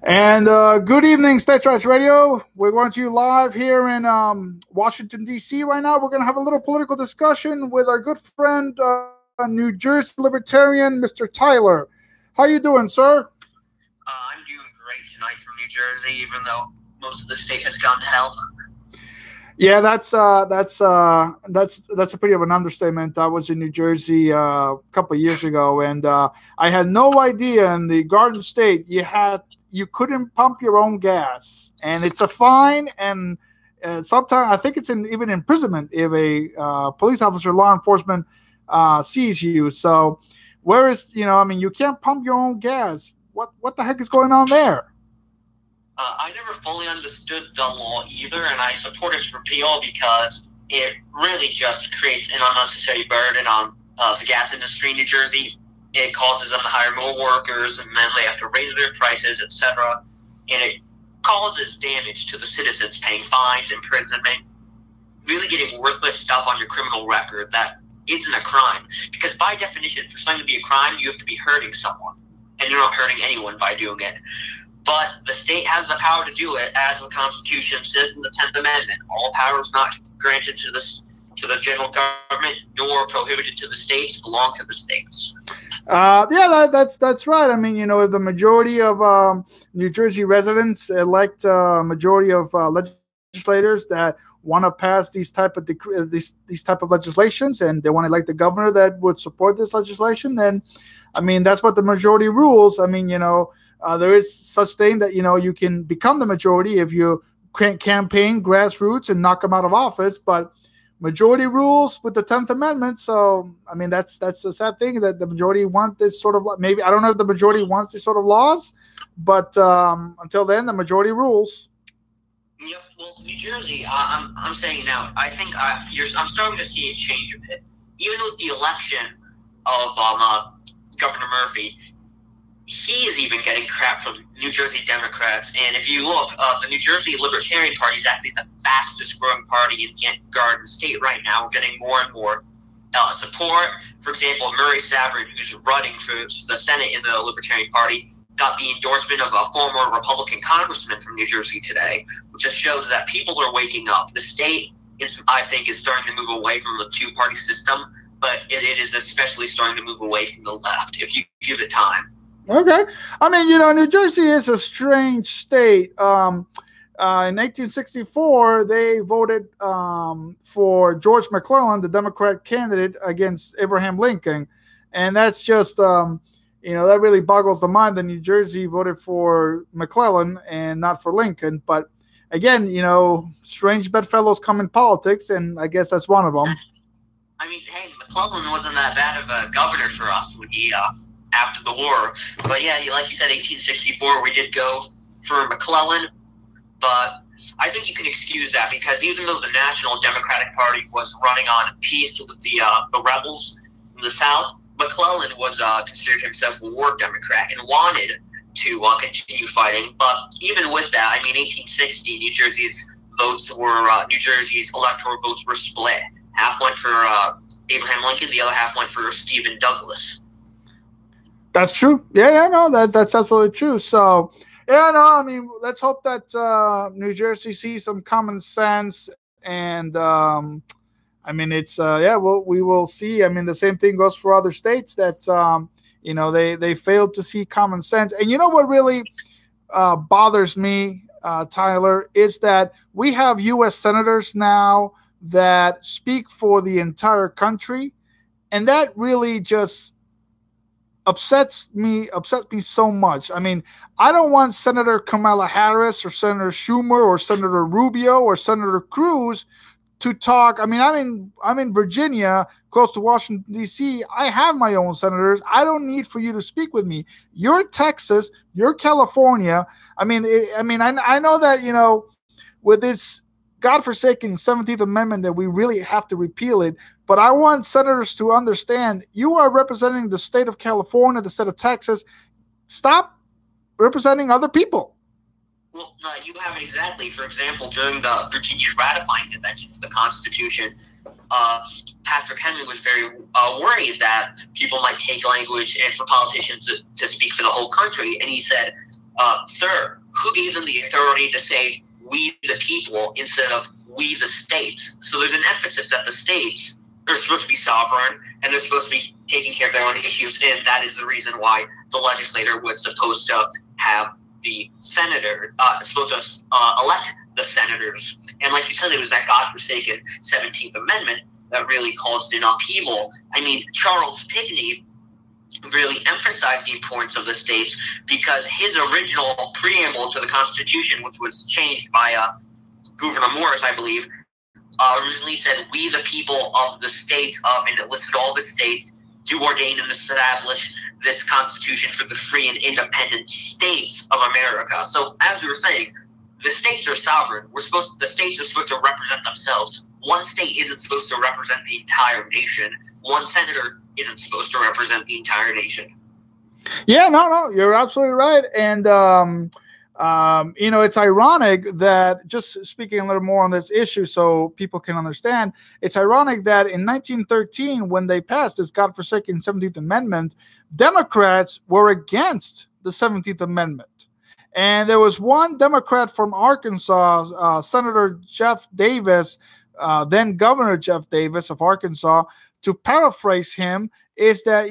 And good evening, States Rights Radio. We're going to you live here in Washington, D.C. right now. We're going to have a little political discussion with our good friend, New Jersey libertarian, Mr. Tyler. How you doing, sir? I'm doing great tonight from New Jersey, even though most of the state has gone to hell. Yeah, that's a pretty of an understatement. I was in New Jersey a couple of years ago, and I had no idea in the Garden State you couldn't pump your own gas, and it's a fine, and sometimes I think it's even imprisonment if a police officer, law enforcement sees you. So, you can't pump your own gas. What the heck is going on there? I never fully understood the law either, and I support its repeal because it really just creates an unnecessary burden on the gas industry in New Jersey. It causes them to hire more workers, and then they have to raise their prices, etc. And it causes damage to the citizens, paying fines, imprisonment, really getting worthless stuff on your criminal record that isn't a crime. Because by definition, for something to be a crime, you have to be hurting someone, and you're not hurting anyone by doing it. But the state has the power to do it, as the Constitution says in the 10th Amendment. All power is not granted to the general government, nor prohibited to the states, belong to the states. That's right. I mean, if the majority of New Jersey residents elect a majority of legislators that want to pass these type of these type of legislations, and they want to elect the governor that would support this legislation, then, I mean, that's what the majority rules. I mean, there is such thing that, you can become the majority if you campaign grassroots and knock them out of office, but majority rules with the 10th Amendment. So, I mean, that's the sad thing, that the majority want this sort of, maybe, I don't know if the majority wants these sort of laws, but until then, the majority rules. Yep. Well, New Jersey, I'm saying now, I think I'm starting to see it change a bit. Even with the election of Governor Murphy, he is even getting crap from New Jersey Democrats. And if you look, the New Jersey Libertarian Party is actually the fastest growing party in the Garden State right now. We're getting more and more support. For example, Murray Saverin, who's running for the Senate in the Libertarian Party, got the endorsement of a former Republican congressman from New Jersey today, which just shows that people are waking up. The state, I think, is starting to move away from the two-party system, but it is especially starting to move away from the left if you give it time. Okay. I mean, New Jersey is a strange state. In 1864, they voted for George McClellan, the Democrat candidate, against Abraham Lincoln. And that's just, that really boggles the mind that New Jersey voted for McClellan and not for Lincoln. But again, strange bedfellows come in politics, and I guess that's one of them. I mean, hey, McClellan wasn't that bad of a governor for us when he after the war. But yeah, like you said, 1864, we did go for McClellan. But I think you can excuse that, because even though the National Democratic Party was running on peace with the rebels in the South, McClellan was considered himself a war Democrat and wanted to continue fighting. But even with that, I mean, 1860, New Jersey's electoral votes were split. Half went for Abraham Lincoln, the other half went for Stephen Douglas. That's true. That's absolutely true. So, I mean, let's hope that New Jersey sees some common sense, and I mean, it's we will see. I mean, the same thing goes for other states that they failed to see common sense. And what really bothers me, Tyler, is that we have U.S. senators now that speak for the entire country, and that really just upsets me so much. I mean, I don't want Senator Kamala Harris or Senator Schumer or Senator Rubio or Senator Cruz to talk. I mean, I'm in Virginia, close to Washington, D.C. I have my own senators. I don't need for you to speak with me. You're Texas. You're California. I mean, I know that, with this godforsaken 17th Amendment that we really have to repeal it. But I want senators to understand, you are representing the state of California, the state of Texas. Stop representing other people. Well, you have it exactly. For example, during the Virginia ratifying convention for the Constitution, Patrick Henry was very worried that people might take language and for politicians to speak for the whole country. And he said, sir, who gave them the authority to say we the people instead of we the states? So there's an emphasis that the states are supposed to be sovereign and they're supposed to be taking care of their own issues, and that is the reason why the legislator was supposed to have the senator, supposed to elect the senators. And like you said, it was that godforsaken 17th Amendment that really caused an upheaval. I mean, Charles Pinckney really emphasized the importance of the states because his original preamble to the Constitution, which was changed by Gouverneur Morris, I believe, originally said, "We the people of the states of," and it listed all the states, "do ordain and establish this Constitution for the free and independent states of America." So, as we were saying, the states are sovereign. The states are supposed to represent themselves. One state isn't supposed to represent the entire nation. One senator isn't supposed to represent the entire nation. Yeah, no, you're absolutely right. And, it's ironic that, just speaking a little more on this issue so people can understand, it's ironic that in 1913, when they passed this godforsaken 17th Amendment, Democrats were against the 17th Amendment. And there was one Democrat from Arkansas, Senator Jeff Davis, then Governor Jeff Davis of Arkansas, to paraphrase him, is that,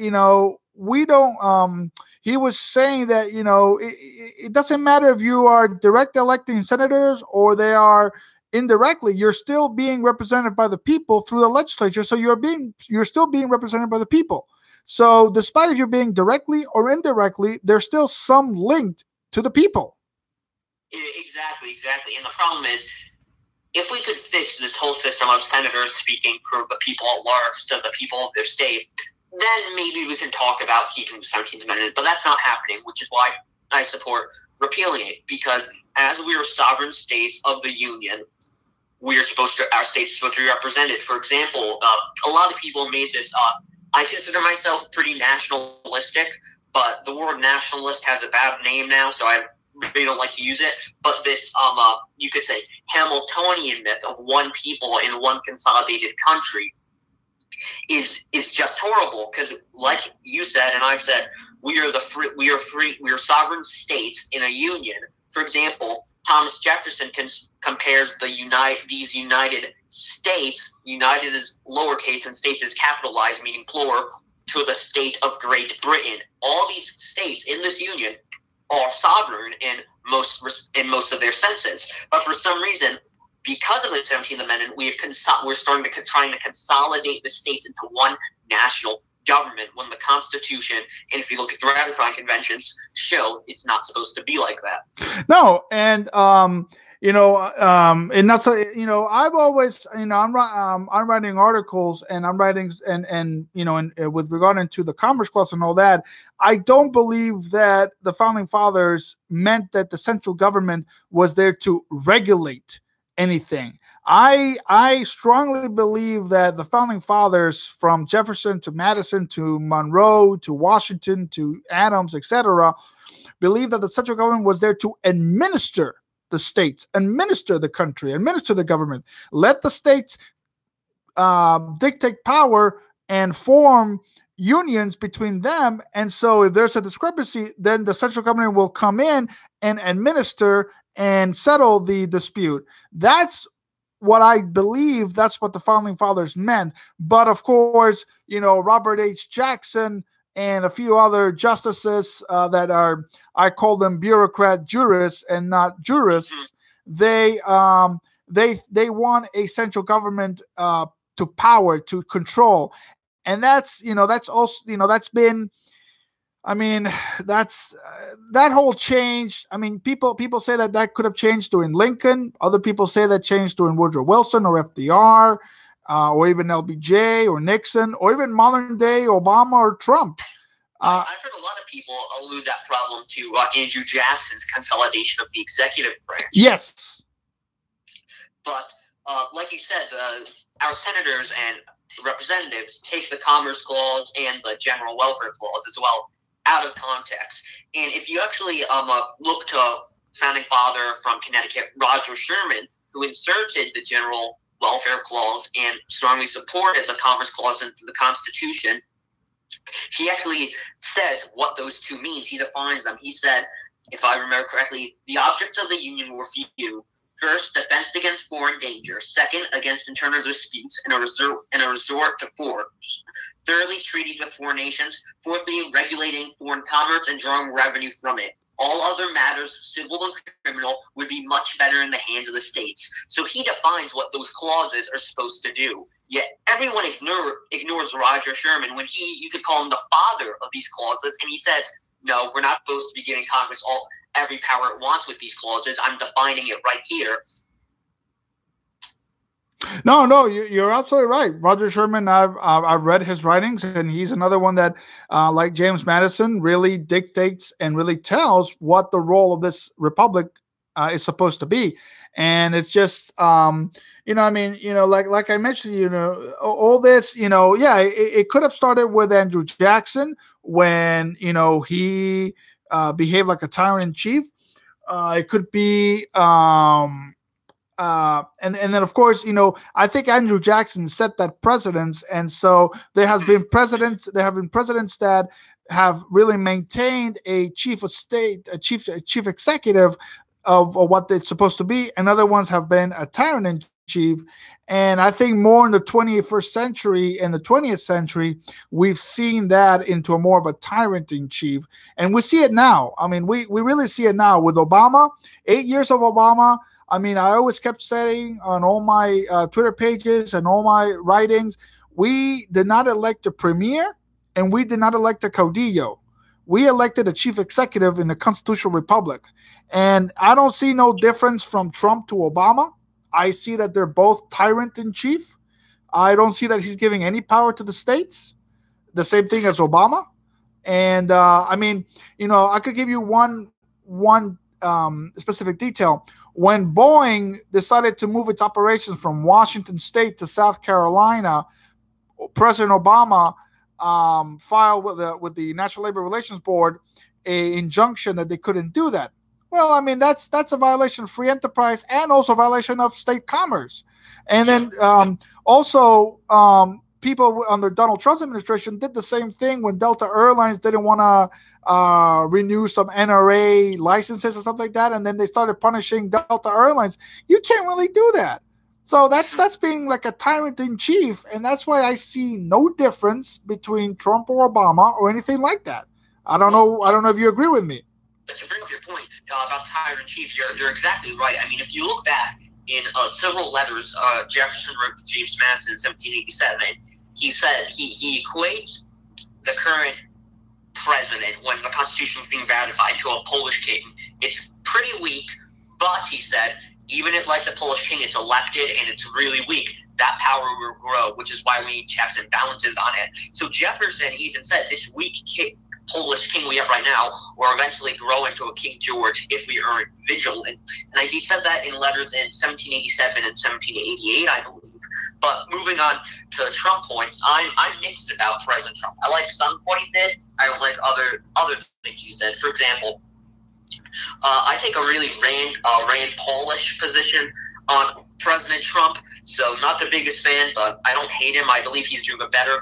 we don't, he was saying that, it doesn't matter if you are direct electing senators or they are indirectly, you're still being represented by the people through the legislature. So you're still being represented by the people. So despite if you're being directly or indirectly, there's still some linked to the people. Exactly. And the problem is, if we could fix this whole system of senators speaking for the people at large, so the people of their state, then maybe we can talk about keeping the 17th Amendment. But that's not happening, which is why I support repealing it. Because as we are sovereign states of the Union, our states are supposed to be represented. For example, a lot of people made this. I consider myself pretty nationalistic, but the word nationalist has a bad name now, so I really don't like to use it. But this, you could say, Hamiltonian myth of one people in one consolidated country is just horrible. Because, like you said and I've said, we are sovereign states in a union. For example, Thomas Jefferson compares these United States, United is lowercase and states is capitalized, meaning plural, to the state of Great Britain. All these states in this union are sovereign in most of their senses, but for some reason, because of the 17th Amendment, we're starting to trying to consolidate the states into one national government. When the Constitution, and if you look at the ratifying conventions, show it's not supposed to be like that. No, and and that's I've always, I'm writing articles and I'm writing and with regard to the Commerce Clause and all that. I don't believe that the founding fathers meant that the central government was there to regulate anything. I strongly believe that the founding fathers, from Jefferson to Madison to Monroe to Washington to Adams, etc., believed that the central government was there to administer the states, administer the country, administer the government. Let the states dictate power and form unions between them. And so if there's a discrepancy, then the central government will come in and administer and settle the dispute. That's what I believe. That's what the founding fathers meant. But of course, Robert H. Jackson and a few other justices that are, I call them bureaucrat jurists and not jurists. They want a central government to power, to control, and that's also that's been. I mean, that whole change. I mean, people say that could have changed during Lincoln. Other people say that changed during Woodrow Wilson or FDR, or even LBJ or Nixon, or even modern day Obama or Trump. I've heard a lot of people allude that problem to Andrew Jackson's consolidation of the executive branch. Yes. But like you said, our senators and representatives take the Commerce Clause and the General Welfare Clause as well out of context. And if you actually look to founding father from Connecticut, Roger Sherman, who inserted the General Welfare Clause and strongly supported the Commerce Clause into the Constitution, he actually says what those two means. He defines them. He said if I remember correctly, the objects of the Union were few. First, defense against foreign danger. Second, against internal disputes and a resort to force. Thirdly, treaties with foreign nations. Fourthly, regulating foreign commerce and drawing revenue from it. All other matters, civil and criminal, would be much better in the hands of the states. So he defines what those clauses are supposed to do. Yet everyone ignores Roger Sherman when you could call him the father of these clauses, and he says, no, we're not supposed to be giving Congress every power it wants with these clauses. I'm defining it right here. No, you're absolutely right. Roger Sherman, I've read his writings, and he's another one that, like James Madison, really dictates and really tells what the role of this republic is supposed to be. And it's just, like I mentioned, all this, it could have started with Andrew Jackson when, he behaved like a tyrant in chief. It could be, and then of course, I think Andrew Jackson set that precedence, and so there have been presidents that have really maintained a chief of state, a chief executive of what it's supposed to be, and other ones have been a tyrant in chief. And I think more in the 21st century and the 20th century, we've seen that into a more of a tyrant in chief, and we see it now. I mean, we really see it now with Obama. 8 years of Obama. I mean, I always kept saying on all my Twitter pages and all my writings, we did not elect a premier and we did not elect a caudillo. We elected a chief executive in the constitutional republic. And I don't see no difference from Trump to Obama. I see that they're both tyrant in chief. I don't see that he's giving any power to the states. The same thing as Obama. And I could give you one specific detail. When Boeing decided to move its operations from Washington State to South Carolina, President Obama filed with the National Labor Relations Board an injunction that they couldn't do that. Well, I mean, that's a violation of free enterprise and also a violation of state commerce. And then people under Donald Trump's administration did the same thing when Delta Airlines didn't want to renew some NRA licenses or something like that, and then they started punishing Delta Airlines. You can't really do that. So that's being like a tyrant in chief, and that's why I see no difference between Trump or Obama or anything like that. I don't know if you agree with me. To bring up your point about tyrant in chief, you're exactly right. I mean, if you look back in several letters Jefferson wrote to James Madison in 1787, he said he equates the current president, when the Constitution was being ratified, to a Polish king. It's pretty weak, but he said, even like the Polish king, it's elected and it's really weak. That power will grow, which is why we need checks and balances on it. So Jefferson even said this weak Polish king we have right now will eventually grow into a King George if we are vigilant. And he said that in letters in 1787 and 1788, I believe. But moving on to Trump points, I'm mixed about President Trump. I like some points he did. I don't like other things he said. For example, I take a really Rand Paulish position on President Trump. So not the biggest fan, but I don't hate him. I believe he's doing a better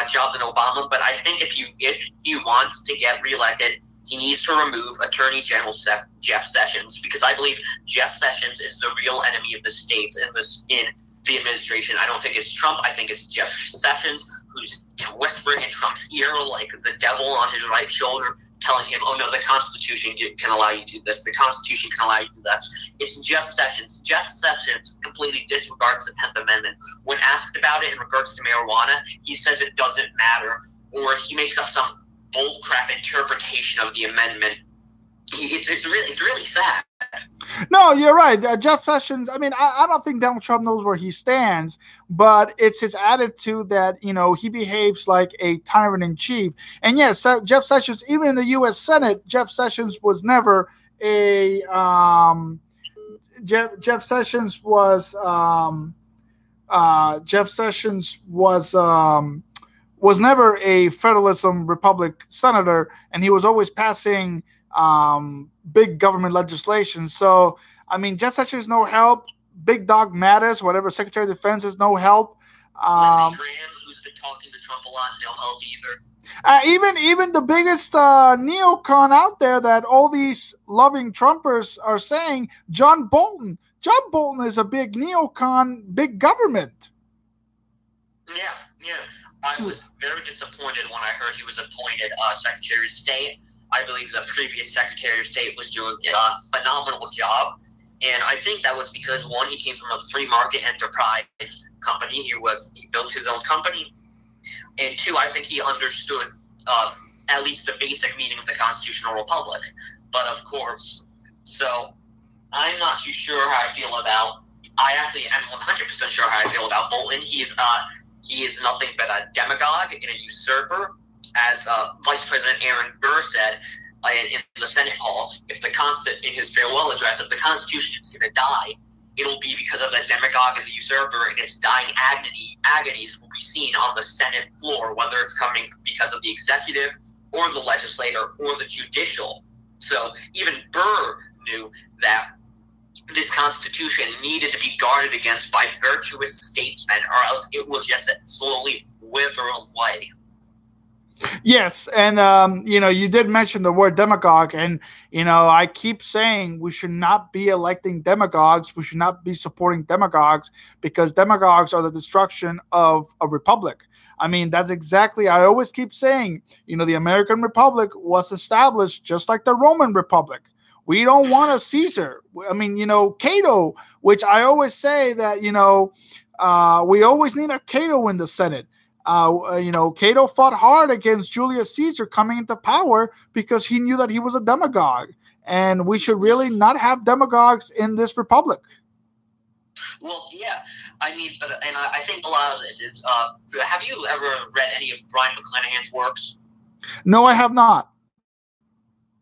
job than Obama. But I think if he wants to get reelected, he needs to remove Attorney General Jeff Sessions, because I believe Jeff Sessions is the real enemy of the states in the administration. I don't think it's Trump. I think it's Jeff Sessions, who's whispering in Trump's ear like the devil on his right shoulder, telling him, oh no, the Constitution can allow you to do this. The Constitution can allow you to do that. It's Jeff Sessions. Jeff Sessions completely disregards the 10th Amendment. When asked about it in regards to marijuana, he says it doesn't matter, or he makes up some bullcrap interpretation of the amendment. It's really sad. No, you're right. Jeff Sessions, I mean, I don't think Donald Trump knows where he stands, but it's his attitude that, he behaves like a tyrant in chief. And yes, Jeff Sessions, even in the U.S. Senate, Jeff Sessions was never a Jeff Sessions was never a Federalism Republic senator, and he was always passing big government legislation. So, I mean, Jeff Sessions is no help. Big Dog Mattis, whatever, Secretary of Defense, is no help. Lindsey Graham, who's been talking to Trump a lot, no help either. Even the biggest neocon out there that all these loving Trumpers are saying, John Bolton. John Bolton is a big neocon, big government. Yeah. I was very disappointed when I heard he was appointed Secretary of State. I believe the previous Secretary of State was doing a phenomenal job. And I think that was because, one, he came from a free market enterprise company. He built his own company. And two, I think he understood at least the basic meaning of the constitutional republic. But of course, so I'm not too sure how I feel about. I actually am 100% sure how I feel about Bolton. He is nothing but a demagogue and a usurper, as Vice President Aaron Burr said in the Senate hall. In his farewell address, if the Constitution is going to die, it'll be because of the demagogue and the usurper, and its dying agonies will be seen on the Senate floor, whether it's coming because of the executive or the legislator or the judicial. So even Burr knew that this Constitution needed to be guarded against by virtuous statesmen, or else it will just slowly wither away. Yes, and you did mention the word demagogue, and I keep saying we should not be electing demagogues. We should not be supporting demagogues, because demagogues are the destruction of a republic. I mean, that's exactly. I always keep saying, the American Republic was established just like the Roman Republic. We don't want a Caesar. I mean, Cato, which I always say that we always need a Cato in the Senate. Cato fought hard against Julius Caesar coming into power because he knew that he was a demagogue, and we should really not have demagogues in this republic. Well, yeah, I mean, I think a lot of this is. Have you ever read any of Brian McClanahan's works? No, I have not.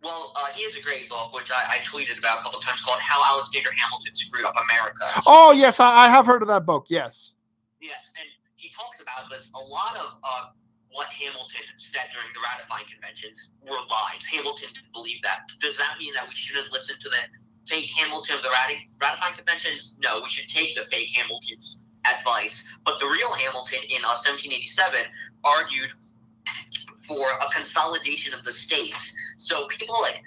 Well, he has a great book, which I tweeted about a couple of times, called "How Alexander Hamilton Screwed Up America." Oh, yes, I have heard of that book. Yes. Yes, and he talks about this. A lot of what Hamilton said during the ratifying conventions were lies. Hamilton didn't believe that. Does that mean that we shouldn't listen to the fake Hamilton of the ratifying conventions? No, we should take the fake Hamilton's advice. But the real Hamilton in 1787 argued for a consolidation of the states. So people like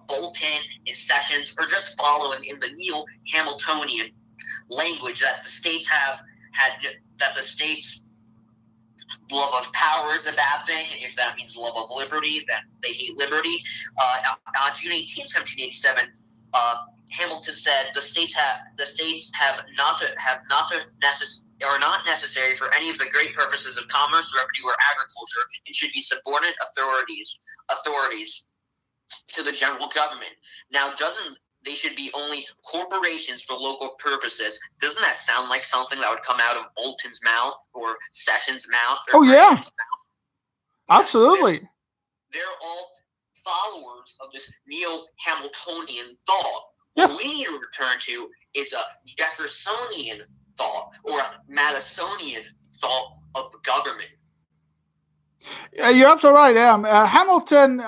Bolton and Sessions are just following in the neo-Hamiltonian language that the states that the states' love of power is a bad thing. If that means love of liberty, then they hate liberty. On June 18, 1787, Hamilton said the states are not necessary for any of the great purposes of commerce, revenue, or agriculture, and should be subordinate authorities to the general government. Now, they should be only corporations for local purposes. Doesn't that sound like something that would come out of Bolton's mouth or Sessions' mouth? Oh, yeah. Absolutely. They're all followers of this neo-Hamiltonian thought. Yes. What we need to return to is a Jeffersonian thought or a Madisonian thought of the government. You're absolutely right. Hamilton,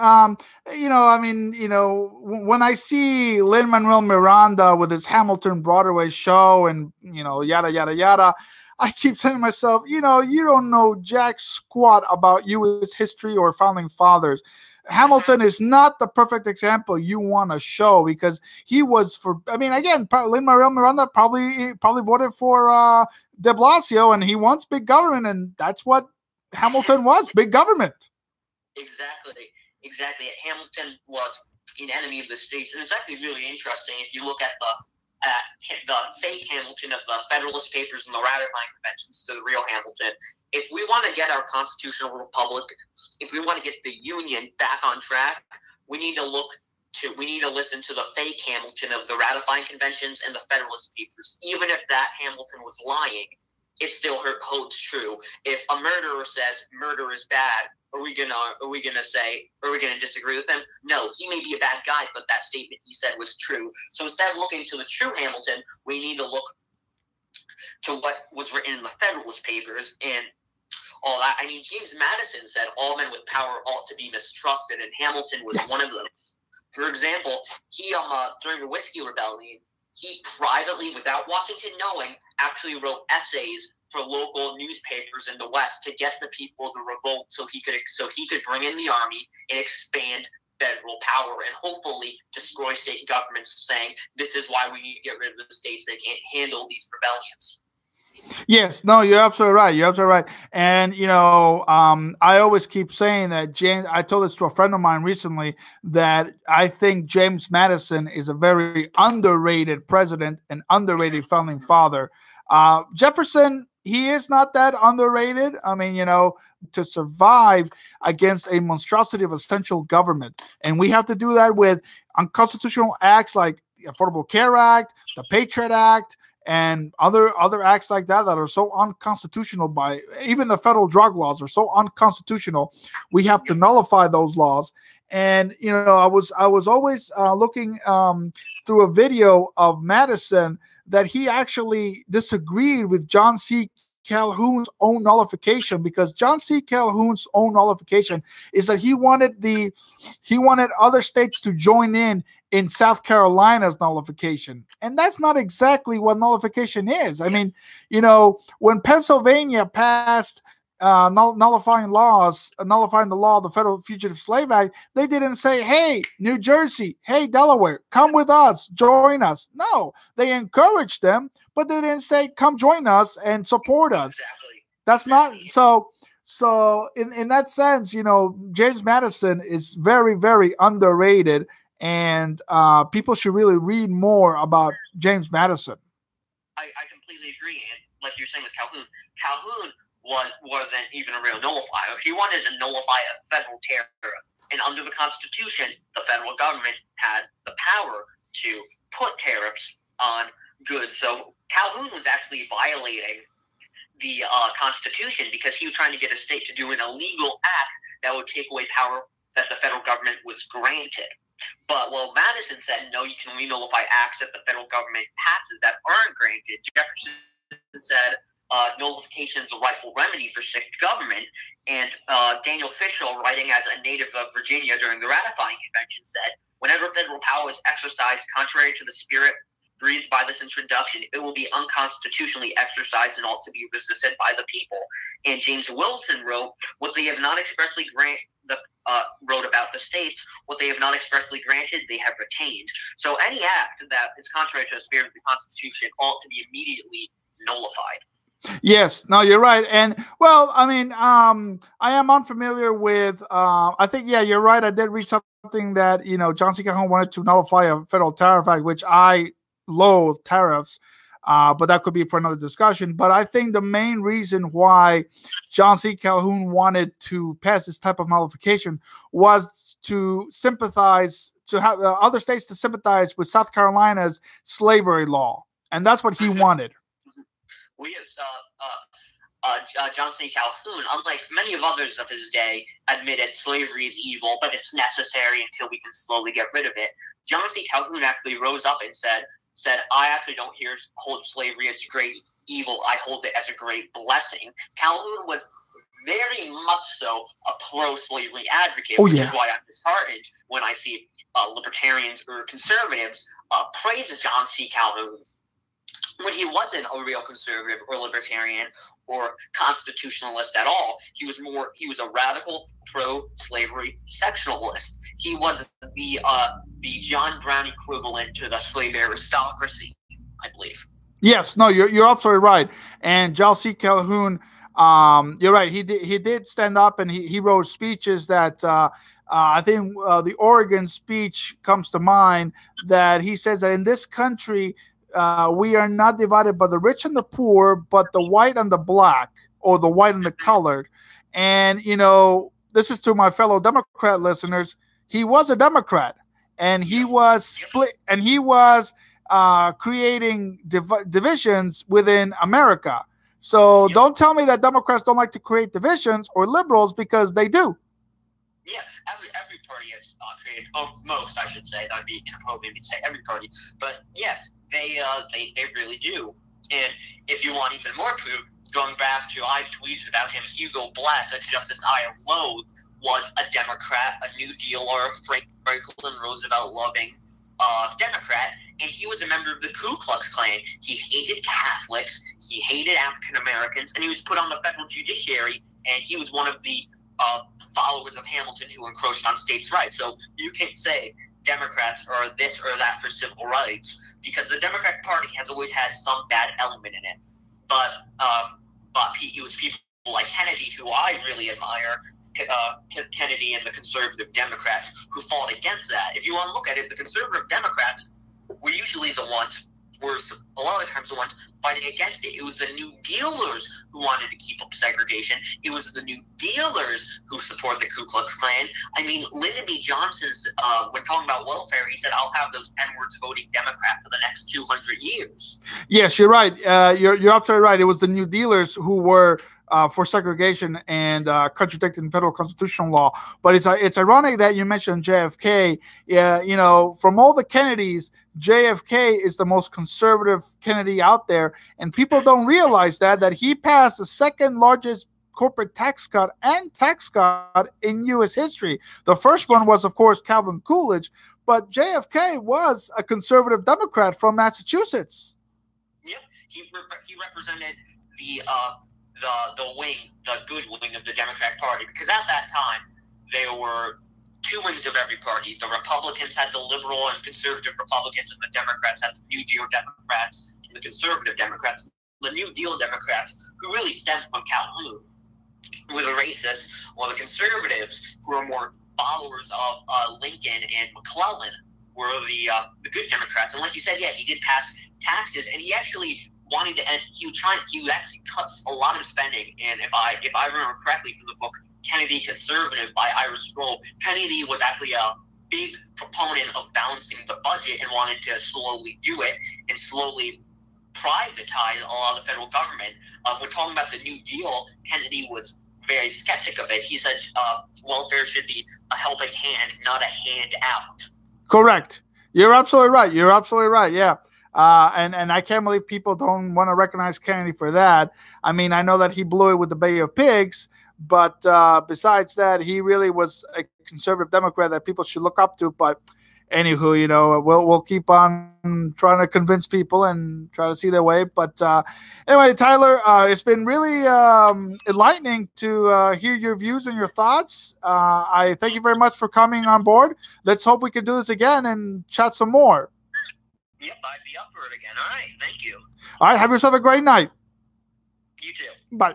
when I see Lin-Manuel Miranda with his Hamilton Broadway show and, yada, yada, yada, I keep saying to myself, you don't know jack squat about U.S. history or founding fathers. Hamilton is not the perfect example you want to show, because he was Lin-Manuel Miranda probably voted for de Blasio, and he wants big government, and that's what Hamilton was, big government. Exactly. Hamilton was an enemy of the states, and it's actually really interesting if you look at the fake Hamilton of the Federalist Papers and the ratifying conventions to the real Hamilton. If we want to get our constitutional republic, if we want to get the Union back on track, we need to listen to the fake Hamilton of the ratifying conventions and the Federalist Papers. Even if that Hamilton was lying, it still holds true. If a murderer says murder is bad, are we gonna disagree with him? No, he may be a bad guy, but that statement he said was true. So instead of looking to the true Hamilton, we need to look to what was written in the Federalist Papers and all that. I mean, James Madison said all men with power ought to be mistrusted, and Hamilton was one of them. For example, he during the Whiskey Rebellion, he privately, without Washington knowing, actually wrote essays for local newspapers in the West to get the people to revolt, so he could bring in the army and expand federal power and hopefully destroy state governments, saying this is why we need to get rid of the states that can't handle these rebellions. Yes, no, you're absolutely right. You're absolutely right. And, I always keep saying that I told this to a friend of mine recently, that I think James Madison is a very underrated president and underrated founding father. Jefferson, he is not that underrated. I mean, to survive against a monstrosity of a central government. And we have to do that with unconstitutional acts like the Affordable Care Act, the Patriot Act, and other acts like that are so unconstitutional. By even the federal drug laws are so unconstitutional. We have to nullify those laws. And I was always looking through a video of Madison that he actually disagreed with John C. Calhoun's own nullification, because John C. Calhoun's own nullification is that he wanted other states to join in South Carolina's nullification. And that's not exactly what nullification is. I mean, when Pennsylvania passed nullifying the law of the Federal Fugitive Slave Act, they didn't say, hey, New Jersey, hey, Delaware, come with us, join us. No, they encouraged them, but they didn't say, come join us and support us. Exactly. That's not so in that sense, James Madison is very, very underrated. And people should really read more about James Madison. I completely agree. And like you're saying with Calhoun wasn't even a real nullifier. He wanted to nullify a federal tariff. And under the Constitution, the federal government had the power to put tariffs on goods. So Calhoun was actually violating the Constitution, because he was trying to get a state to do an illegal act that would take away power that the federal government was granted. But Madison said, no, you can only nullify acts that the federal government passes that aren't granted. Jefferson said nullification is a rightful remedy for sick government. And Daniel Fishel, writing as a native of Virginia during the ratifying convention, said, whenever federal power is exercised contrary to the spirit breathed by this introduction, it will be unconstitutionally exercised and ought to be resisted by the people. And James Wilson wrote, what they have not expressly wrote about the states, what they have not expressly granted, they have retained. So any act that is contrary to the spirit of the Constitution ought to be immediately nullified. Yes, no, you're right. And I am unfamiliar with, I think, yeah, you're right. I did read something that, John C. Calhoun wanted to nullify a federal tariff act, which I loathe tariffs. But that could be for another discussion. But I think the main reason why John C. Calhoun wanted to pass this type of nullification was to have other states to sympathize with South Carolina's slavery law. And that's what he wanted. We have John C. Calhoun, unlike many of others of his day, admitted slavery is evil, but it's necessary until we can slowly get rid of it. John C. Calhoun actually rose up and said, I actually don't hold slavery as a great evil. I hold it as a great blessing. Calhoun was very much so a pro-slavery advocate, which is why I'm disheartened when I see libertarians or conservatives praise John C. Calhoun when he wasn't a real conservative or libertarian or constitutionalist at all. He was a radical pro-slavery sectionalist. He was the John Brown equivalent to the slave aristocracy, I believe. Yes, no, you're absolutely right. And John C. Calhoun, you're right. He did stand up and he wrote speeches that I think the Oregon speech comes to mind, that he says that in this country, we are not divided by the rich and the poor, but the white and the black, or the white and the colored. And, this is to my fellow Democrat listeners. He was a Democrat, and he was split, and he was creating divisions within America. So don't tell me that Democrats don't like to create divisions, or liberals, because they do. Yes, every party has created, most, I should say. That would be inappropriate to say every party. But yes, they really do. And if you want even more proof, going back to, I've tweeted about him, Hugo Black, a justice I loathe, was a Democrat, a New Dealer, Franklin Roosevelt loving Democrat, and he was a member of the Ku Klux Klan. He hated Catholics, he hated African Americans, and he was put on the federal judiciary, and he was one of the followers of Hamilton who encroached on states' rights. So you can't say Democrats are this or that for civil rights, because the Democratic Party has always had some bad element in it. But it was people like Kennedy, who I really admire, Kennedy and the conservative Democrats, who fought against that. If you want to look at it, the conservative Democrats were usually the ones, a lot of times the ones fighting against it. It was the New Dealers who wanted to keep up segregation. It was the New Dealers who support the Ku Klux Klan. I mean, Lyndon B. Johnson, when talking about welfare, he said, "I'll have those N-words voting Democrat for the next 200 years." Yes, you're right. You're absolutely right. It was the New Dealers who were for segregation and contradicting federal constitutional law. But it's ironic that you mentioned JFK. Yeah, you know, from all the Kennedys, JFK is the most conservative Kennedy out there, and people don't realize that he passed the second largest corporate tax cut in U.S. history. The first one was, of course, Calvin Coolidge, but JFK was a conservative Democrat from Massachusetts. Yep, he represented the good wing of the Democratic Party, because at that time there were two wings of every party. The Republicans had the liberal and conservative Republicans, and the Democrats had the New Deal Democrats and the conservative Democrats. The New Deal Democrats, who really stemmed from Calhoun, were the racists, while the conservatives, who were more followers of Lincoln and McClellan, were the good Democrats. And like you said, yeah, he did pass taxes, and he actually wanted to end. He actually cuts a lot of spending. And if I remember correctly from the book Kennedy Conservative by Ira Sproul, Kennedy was actually a big proponent of balancing the budget and wanted to slowly do it and slowly privatize a lot of the federal government. When talking about the New Deal, Kennedy was very skeptic of it. He said welfare should be a helping hand, not a handout. Correct. You're absolutely right. Yeah. And I can't believe people don't want to recognize Kennedy for that. I mean, I know that he blew it with the Bay of Pigs, but besides that, he really was a conservative Democrat that people should look up to. But anywho, you know, we'll keep on trying to convince people and try to see their way. But anyway, Tyler, it's been really enlightening to hear your views and your thoughts. I thank you very much for coming on board. Let's hope we can do this again and chat some more. Yep, I'd be up for it again. All right, thank you. All right, have yourself a great night. You too. Bye.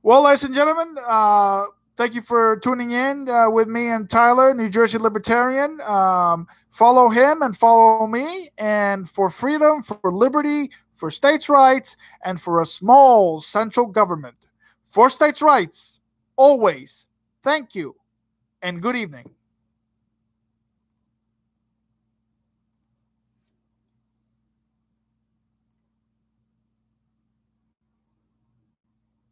Well, ladies and gentlemen, thank you for tuning in with me and Tyler, New Jersey Libertarian. Follow him and follow me. And for freedom, for liberty, for states' rights, and for a small central government. For states' rights, always. Thank you, and good evening.